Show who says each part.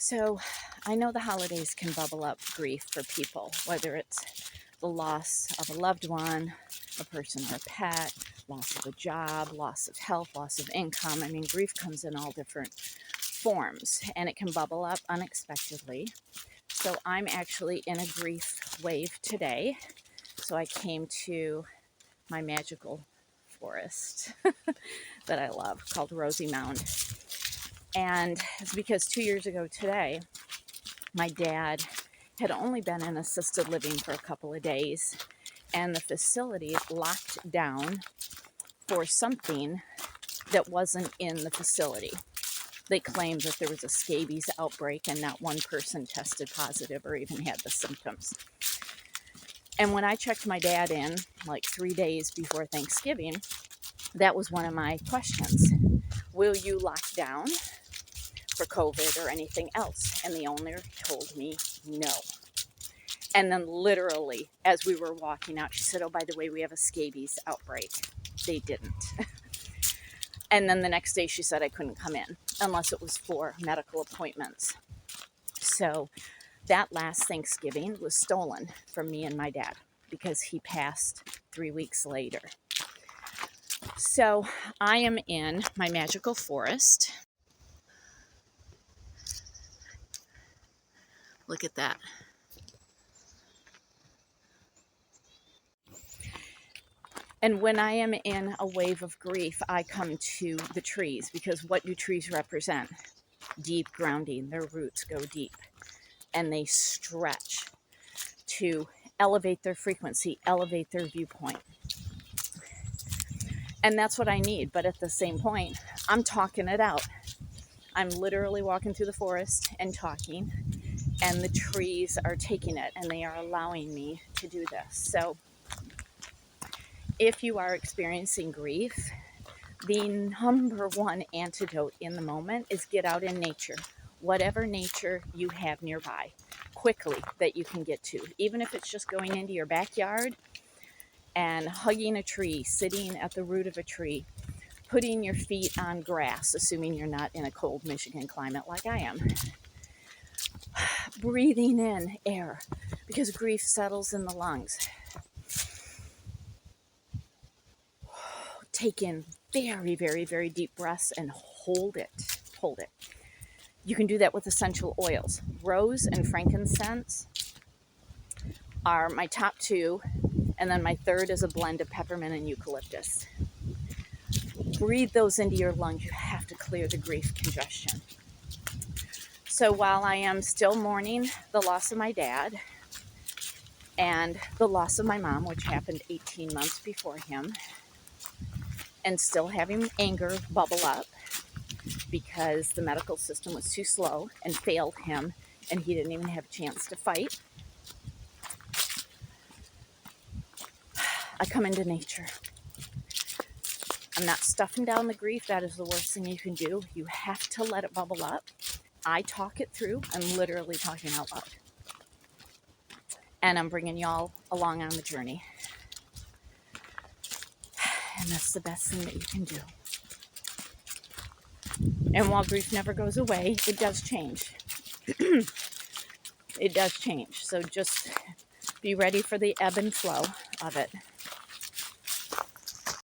Speaker 1: So I know the holidays can bubble up grief for people, whether it's the loss of a loved one, a person or a pet, loss of a job, loss of health, loss of income. I mean, grief comes in all different forms and it can bubble up unexpectedly. So I'm actually in a grief wave today. So I came to my magical forest that I love called Rosie Mound. And it's because 2 years ago today, my dad had only been in assisted living for a couple of days, and the facility locked down for something that wasn't in the facility. They claimed that there was a scabies outbreak and not one person tested positive or even had the symptoms. And when I checked my dad in like 3 days before Thanksgiving, that was one of my questions. Will you lock down for COVID or anything else? And the owner told me no. And then literally, as we were walking out, she said, oh, by the way, we have a scabies outbreak. They didn't. And then the next day she said I couldn't come in unless it was for medical appointments. So that last Thanksgiving was stolen from me and my dad because he passed 3 weeks later. So I am in my magical forest. Look at that. And when I am in a wave of grief, I come to the trees because what do trees represent? Deep grounding. Their roots go deep and they stretch to elevate their frequency, elevate their viewpoint. And that's what I need. But at the same point, I'm talking it out. I'm literally walking through the forest and talking, and the trees are taking it and they are allowing me to do this. So if you are experiencing grief, the number one antidote in the moment is get out in nature, whatever nature you have nearby, quickly that you can get to. Even if it's just going into your backyard and hugging a tree, sitting at the root of a tree, putting your feet on grass, assuming you're not in a cold Michigan climate like I am. Breathing in air because grief settles in the lungs. Take in very, very, very deep breaths and hold it. Hold it. You can do that with essential oils. Rose and frankincense are my top two, and then my third is a blend of peppermint and eucalyptus. Breathe those into your lungs. You have to clear the grief congestion. So while I am still mourning the loss of my dad and the loss of my mom, which happened 18 months before him, and still having anger bubble up because the medical system was too slow and failed him and he didn't even have a chance to fight, I come into nature. I'm not stuffing down the grief. That is the worst thing you can do. You have to let it bubble up. I talk it through. I'm literally talking out loud. And I'm bringing y'all along on the journey. And that's the best thing that you can do. And while grief never goes away, it does change. It does change. So just be ready for the ebb and flow of it.